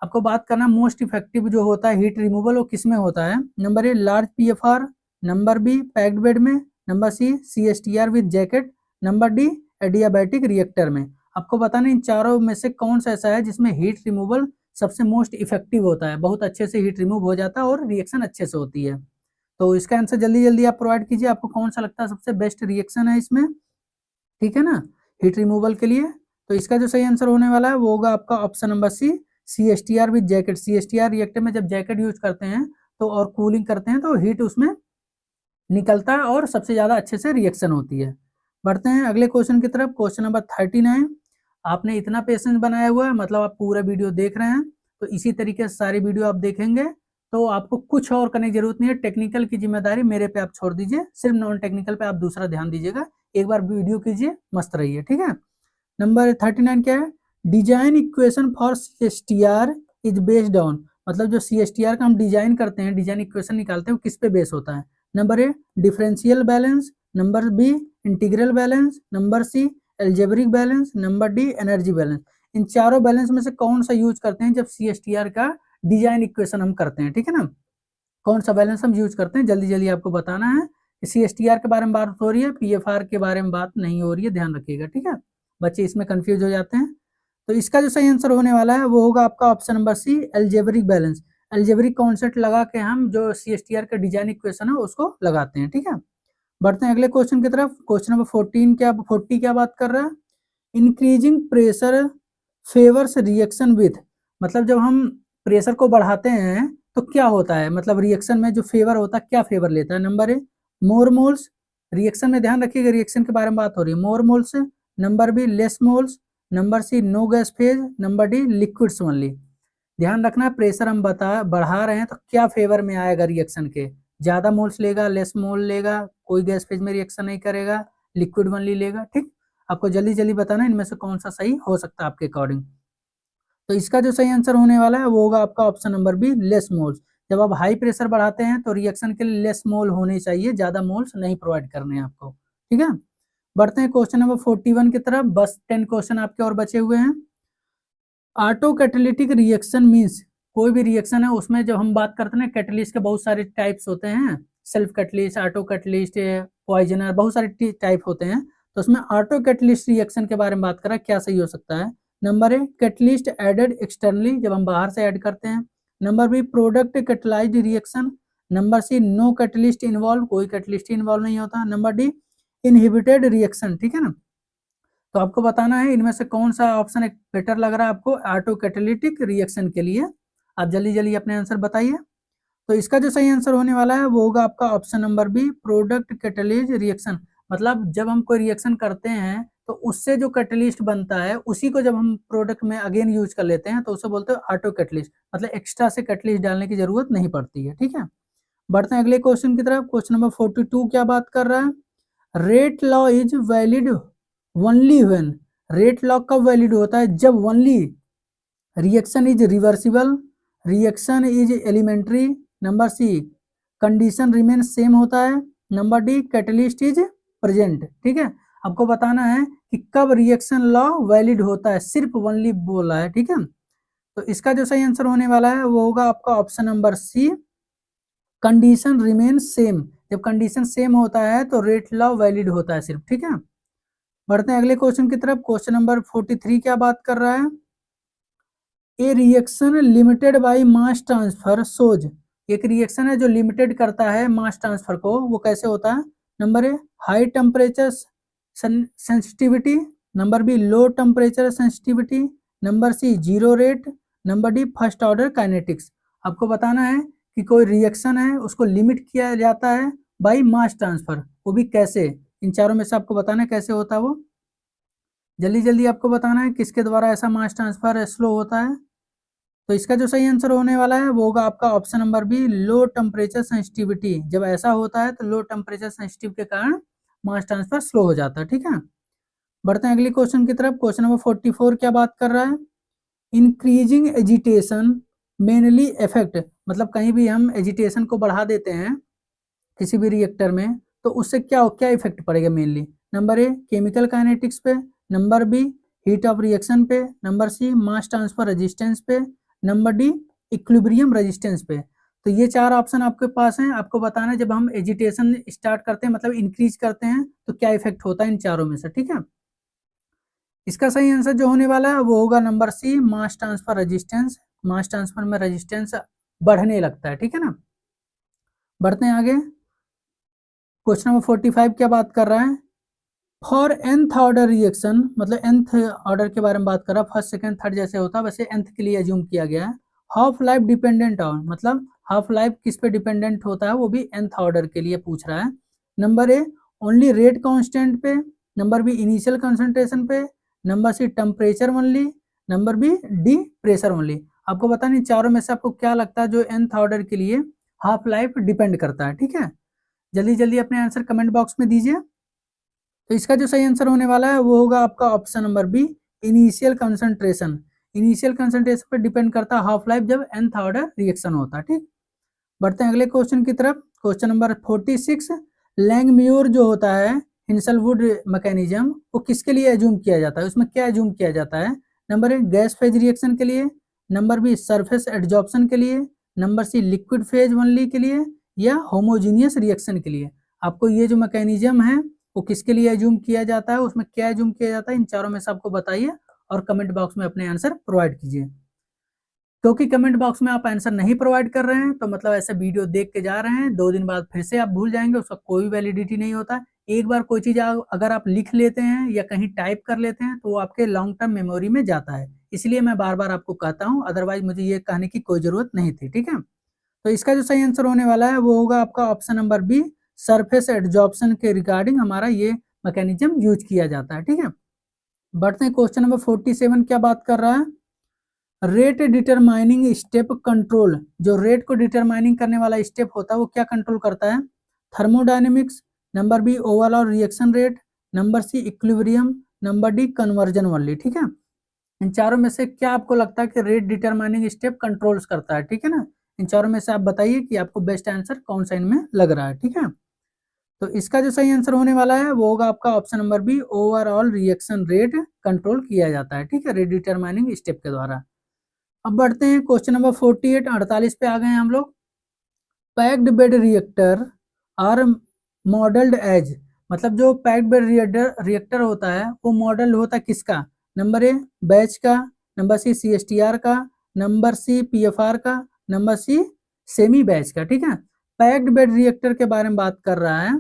आपको बात करना मोस्ट इफेक्टिव जो होता है हीट रिमूवल वो किसमें होता है। Number A large PFR, number B packed bed में, number C CSTR with jacket, number D adiabatic reactor में। आपको बताना इन चारों में से कौन सा ऐसा है जिसमें हीट रिमूवल सबसे मोस्ट इफेक्टिव होता है, बहुत अच्छे से हीट रिमूव हो जाता है और रिएक्शन अच्छे से होती है। तो इसका आंसर जल्दी जल्दी आप प्रोवाइड कीजिए, आपको कौन सा लगता है सबसे बेस्ट रिएक्शन है इसमें, ठीक है ना, हीट रिमूवल के लिए। तो इसका जो सही आंसर होने वाला है वो होगा आपका option number C, CSTR with jacket. CSTR reactor में जब जैकेट यूज करते हैं तो और कूलिंग करते हैं तो हीट उसमें निकलता है और सबसे ज्यादा अच्छे से रिएक्शन होती है। बढ़ते हैं अगले क्वेश्चन की तरफ, क्वेश्चन नंबर 39। आपने इतना पेशेंस बनाया हुआ है, मतलब आप पूरा वीडियो देख रहे हैं, तो इसी तरीके से सारी वीडियो आप देखेंगे तो आपको कुछ और करने की जरूरत नहीं है। टेक्निकल की जिम्मेदारी मेरे पे आप छोड़ दीजिए, सिर्फ नॉन टेक्निकल पे आप दूसरा ध्यान दीजिएगा। एक बार वीडियो कीजिए, मस्त रहिए, ठीक है। नंबर 39 क्या है, design equation for CSTR is based on, मतलब जो CSTR का हम डिजाइन करते हैं, डिजाइन इक्वेशन निकालते हैं, वो किस पे बेस होता है। Number A differential balance, number B integral balance, number C algebraic balance, number D energy balance. इन चारों बैलेंस में से कौन सा यूज करते हैं जब CSTR का डिजाइन इक्वेशन हम करते हैं, ठीक है ना। कौन सा बैलेंस हम यूज करते हैं, जल्दी जल्दी आपको बताना है। CSTR के बारे में बात हो रही है, PFR के बारे में बात नहीं हो रही है, ध्यान रखिएगा, ठीक है। बच्चे इसमें कंफ्यूज हो जाते हैं। तो इसका जो सही आंसर होने वाला है वो होगा आपका option number C, algebraic balance. Algebraic concept लगा के हम जो CSTR का डिजाइन इक्वेशन है उसको लगाते हैं, ठीक है। बढ़ते हैं अगले क्वेश्चन की तरफ, क्वेश्चन नंबर 40 क्या बात कर रहा है, increasing pressure favours reaction with, मतलब जब हम प्रेशर को बढ़ाते हैं तो क्या होता है, मतलब रिएक्शन में जो फेवर होता है क्या फेवर लेता है। नंबर ए मोर मोल्स, रिएक्शन में ध्यान रखिएगा, रिएक्शन के बारे में बात हो रही है, more moles. Number B less moles, number C no gas phase, number D liquids only. ध्यान रखना प्रेशर हम बढ़ा रहे हैं तो क्या फेवर में आएगा रिएक्शन के, ज्यादा मोल्स लेगा, लेस मोल लेगा, कोई गैस फेज में रिएक्शन नहीं करेगा, लिक्विड ओनली लेगा, ठीक। आपको जल्दी जल्दी बताना इनमें से कौन सा सही हो सकता है आपके अकॉर्डिंग। तो इसका जो सही आंसर होने वाला है वो होगा आपका option number B, less moles. जब आप हाई प्रेशर बढ़ाते हैं तो रिएक्शन के लिए लेस मोल होने चाहिए, ज्यादा मोल्स नहीं प्रोवाइड करने हैं आपको, ठीक है। बढ़ते हैं क्वेश्चन नंबर 41 की तरफ, बस 10 क्वेश्चन आपके और बचे हुए हैं। ऑटो कैटेलिटिक रिएक्शन मींस, कोई भी रिएक्शन है उसमें जब हम बात करते हैं ना, कैटलिस्ट के बहुत सारे टाइप्स होते हैं, self catalyst, auto catalyst, poisoner, बहुत सारे टाइप होते हैं। तो उसमें ऑटो कैटलिस्ट रिएक्शन के बारे में बात करें, क्या सही हो सकता है। Number A catalyst added externally, जब हम बाहर से ऐड करते हैं। Number B product catalyzed reaction. Number C no catalyst involve, कोई कैटलिस्ट इन्वॉल्व नहीं होता। नंबर डी इनहिबिटेड रिएक्शन, ठीक है ना। तो आपको बताना है इनमें से कौन सा ऑप्शन एक बेटर लग रहा है आपको ऑटो कैटेलिटिक रिएक्शन के लिए। आप जल्दी जल्दी अपने आंसर बताइए। तो इसका जो सही आंसर होने वाला है वो होगा आपका option number B, product catalyst reaction. मतलब जब हम कोई रिएक्शन करते हैं तो उससे जो कैटलिस्ट बनता है उसी को जब हम प्रोडक्ट में अगेन यूज कर लेते हैं तो उसे बोलते हैं ऑटो कैटलिस्ट, मतलब एक्स्ट्रा से कैटलिस्ट डालने की जरूरत नहीं पड़ती है, ठीक है। बढ़ते हैं अगले क्वेश्चन की तरफ, क्वेश्चन नंबर 42 क्या बात कर रहा है, rate law is valid only when, rate law कब वैलिड होता है, जब only reaction is reversible, reaction is elementary, number C condition remain same होता है, number D catalyst is present, ठीक है। आपको बताना है कि कब रिएक्शन लॉ वैलिड होता है, सिर्फ ओनली बोला है, ठीक है। तो इसका जो सही आंसर होने वाला है वो होगा आपका option number C, condition remain same. जब कंडीशन सेम होता है तो रेट लॉ वैलिड होता है सिर्फ, ठीक है। बढ़ते हैं अगले क्वेश्चन की तरफ, क्वेश्चन नंबर 43 क्या बात कर रहा है, a reaction limited by mass transfer shows, एक रिएक्शन है जो लिमिटेड करता है मास ट्रांसफर को, वो कैसे होता है। Number A high temperature sensitivity, number B low temperature sensitivity, number C zero rate, number D first order kinetics. आपको बताना है कि कोई रिएक्शन है उसको लिमिट किया जाता है बाय मास ट्रांसफर, वो भी कैसे, इन चारों में से आपको बताना है कैसे होता है वो। जल्दी जल्दी आपको बताना है किसके द्वारा ऐसा मास ट्रांसफर स्लो होता है। तो इसका जो सही आंसर होने वाला है वो होगा आपका option number B, low temperature sensitivity. जब ऐसा होता है तो लो टेम्परेचर सेंसिटिव के कारण मास ट्रांसफर स्लो हो जाता है, ठीक है। बढ़ते हैं अगले क्वेश्चन की तरफ, क्वेश्चन नंबर 44 क्या बात कर रहा है, इंक्रीजिंग एजिटेशन मेनली इफेक्ट, मतलब कहीं भी हम एजिटेशन को बढ़ा देते हैं किसी भी रिएक्टर में तो उससे क्या क्या इफेक्ट पड़ेगा mainly. Number A chemical kinetics पे, number B heat of reaction पे, number C mass transfer resistance पे, नंबर डी इक्विलिब्रियम रेजिस्टेंस पे। तो ये चार ऑप्शन आपके पास हैं, आपको बताना है जब हम एजिटेशन स्टार्ट करते हैं मतलब इंक्रीज करते हैं तो क्या इफेक्ट होता है इन चारों में से, ठीक है। इसका सही आंसर जो होने वाला है वो होगा number C, mass transfer resistance. Mass transfer में रेजिस्टेंस बढ़ने लगता है, ठीक है ना। बढ़ते हैं आगे। क्वेश्चन नंबर 45 क्या बात कर रहा है, फॉर nth ऑर्डर रिएक्शन, मतलब nth ऑर्डर के बारे में बात कर रहा है, फर्स्ट सेकंड थर्ड जैसे होता है वैसे nth के लिए एज्यूम किया गया है। हाफ लाइफ डिपेंडेंट ऑन, मतलब हाफ लाइफ किस पे डिपेंडेंट होता है, वो भी nth ऑर्डर के लिए पूछ रहा है। Number A only rate constant पे, नंबर बी इनिशियल कंसंट्रेशन पे, number C temperature only, number B D pressure only. आपको पता नहीं चारों में से आपको क्या लगता है जो nth ऑर्डर के लिए हाफ लाइफ डिपेंड करता है, ठीक है। जल्दी जल्दी अपने आंसर कमेंट बॉक्स में दीजिए। तो इसका जो सही आंसर होने वाला है वो होगा आपका option number B, initial concentration. Initial concentration पर डिपेंड करता है हाफ लाइफ जब nth ऑर्डर रिएक्शन होता है, ठीक। बढ़ते हैं अगले क्वेश्चन की तरफ। क्वेश्चन नंबर 46, लैंगम्यूर जो होता है हिंसलवुड मैकेनिज्म, वो किसके लिए एज्यूम किया जाता है, उसमें क्या एज्यूम किया जाता है। Number A gas phase reaction के लिए, नंबर बी सरफेस एडजॉर्प्शन के लिए, number C liquid phase only के लिए, या होमोजीनियस रिएक्शन के लिए। आपको ये जो मैकेनिज्म है वो किसके लिए एज्यूम किया जाता है, उसमें क्या एज्यूम किया जाता है, इन चारों में से आपको बताइए और कमेंट बॉक्स में अपने आंसर प्रोवाइड कीजिए। क्योंकि कमेंट बॉक्स में आप आंसर नहीं प्रोवाइड कर रहे हैं तो मतलब ऐसे वीडियो देख के जा रहे हैं, 2 दिन बाद फिर से आप भूल जाएंगे, उसका कोई वैलिडिटी नहीं होता। एक बार कोई चीज अगर आप लिख लेते हैं या कहीं टाइप कर लेते हैं तो वो आपके लॉन्ग टर्म मेमोरी में जाता है, इसलिए मैं बार बार आपको कहता हूँ, अदरवाइज मुझे ये कहने की कोई जरूरत नहीं थी, ठीक है। तो इसका जो सही आंसर होने वाला है वो होगा आपका option number B, surface adsorption के रिगार्डिंग हमारा ये मैकेनिज्म यूज किया जाता है, ठीक है। बढ़ते हैं क्वेश्चन नंबर 47 क्या बात कर रहा है, रेट डिटरमाइनिंग स्टेप कंट्रोल, जो रेट को डिटरमाइनिंग करने वाला स्टेप होता है वो क्या कंट्रोल करता है। Thermodynamics, number B overall reaction rate, number C equilibrium, number D conversion only, ठीक है। इन चारों में से क्या आपको लगता है कि रेट डिटरमाइनिंग स्टेप कंट्रोल्स करता है, ठीक है ना। इन चारों में से आप बताइए कि आपको बेस्ट आंसर कौन सा इनमें लग रहा है, ठीक है। तो इसका जो सही आंसर होने वाला है वो होगा आपका option number B, overall reaction rate control किया जाता है, ठीक है, रेट डिटरमाइनिंग स्टेप के द्वारा। अब बढ़ते हैं क्वेश्चन नंबर 48, 48 पे आ गए हैं हम लोग। Packed bed reactor are modelled as, मतलब जो पैक्ड बेड रिएक्टर होता है वो मॉडल होता है किसका। नंबर ए बैच का, नंबर सी CSTR का, नंबर सी PFR का, नंबर सी सेमी बैच का, ठीक है। पैक्ड बेड रिएक्टर के बारे में बात कर रहा है,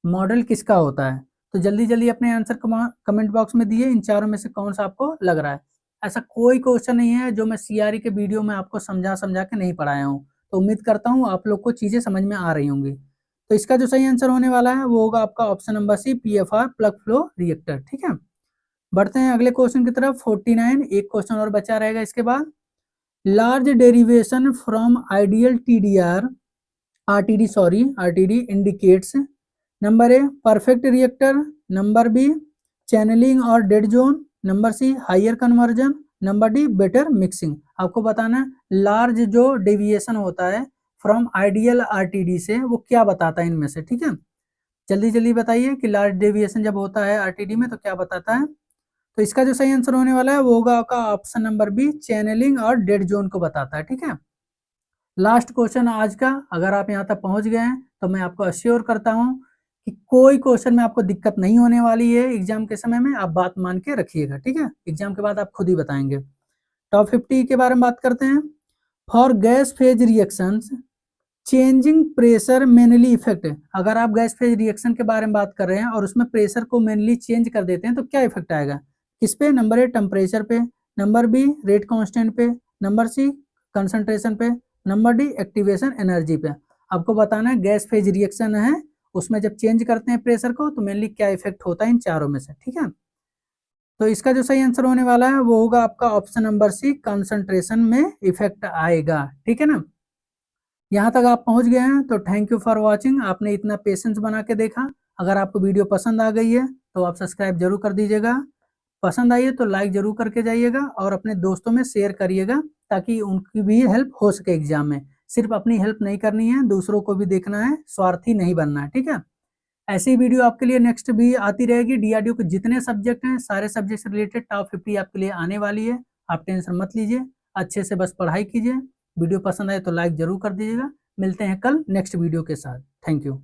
मॉडल किसका होता है। तो जल्दी जल्दी अपने आंसर कमेंट बॉक्स में दिए, इन चारों में से कौन सा आपको लग रहा है। ऐसा कोई क्वेश्चन नहीं है जो मैं CRE के वीडियो में आपको समझा समझा के नहीं पढ़ाया हूँ, तो उम्मीद करता हूँ आप लोग को चीजें समझ में आ रही होंगी। तो इसका जो सही आंसर होने वाला है वो होगा आपका option number C, PFR plug flow reactor, ठीक है। बढ़ते हैं अगले क्वेश्चन की तरफ। 49, एक क्वेश्चन और बचा रहेगा इसके बाद। Large derivation from ideal RTD indicates, number A perfect reactor, number B channelling और dead zone, number C higher conversion, number D better mixing. आपको बताना है लार्ज जो डेविएशन होता है फ्रॉम आइडियल RTD से वो क्या बताता है इनमें से, ठीक है। जल्दी जल्दी बताइए कि लार्ज डेविएशन जब होता है RTD में तो क्या बताता है। तो इसका जो सही आंसर होने वाला है वो होगा आपका ऑप्शन नंबर बी, चैनलिंग और डेड जोन को बताता है, ठीक है। लास्ट क्वेश्चन आज का, अगर आप यहाँ तक पहुंच गए हैं तो मैं आपको अश्योर करता हूँ कि कोई क्वेश्चन में आपको दिक्कत नहीं होने वाली है एग्जाम के समय में, आप बात मान के रखिएगा, ठीक है। एग्जाम के बाद आप खुद ही बताएंगे। टॉप 50 के बारे में बात करते हैं। For gas phase reactions changing pressure mainly effect, अगर आप गैस फेज रिएक्शन के बारे में बात कर रहे हैं और उसमें प्रेशर को मेनली चेंज कर देते हैं तो क्या इफेक्ट आएगा, किस पे। नंबर ए टेम्परेचर पे, नंबर बी रेट कांस्टेंट पे, नंबर सी कंसंट्रेशन पे, नंबर डी एक्टिवेशन एनर्जी पे। आपको बताना है गैस फेज रिएक्शन है उसमें जब चेंज करते हैं प्रेशर को तो मेनली क्या इफेक्ट होता है इन चारों में से, ठीक है। तो इसका जो सही आंसर होने वाला है वो होगा आपका ऑप्शन नंबर सी, कंसंट्रेशन में इफेक्ट आएगा, ठीक है ना। यहाँ तक आप पहुंच गए हैं तो थैंक यू फॉर वॉचिंग, आपने इतना पेशेंस बना के देखा। अगर आपको वीडियो पसंद आ गई है तो आप सब्सक्राइब जरूर कर दीजिएगा, पसंद आई है तो लाइक जरूर करके जाइएगा और अपने दोस्तों में शेयर करिएगा ताकि उनकी भी हेल्प हो सके एग्जाम में। सिर्फ अपनी हेल्प नहीं करनी है, दूसरों को भी देखना है, स्वार्थी नहीं बनना है, ठीक है। ऐसी वीडियो आपके लिए नेक्स्ट भी आती रहेगी। DRDO के जितने सब्जेक्ट हैं सारे सब्जेक्ट से रिलेटेड टॉप 50 आपके लिए आने वाली है, आप टेंशन मत लीजिए, अच्छे से बस पढ़ाई कीजिए। वीडियो पसंद आए तो लाइक जरूर कर दीजिएगा। मिलते हैं कल नेक्स्ट वीडियो के साथ। Thank you.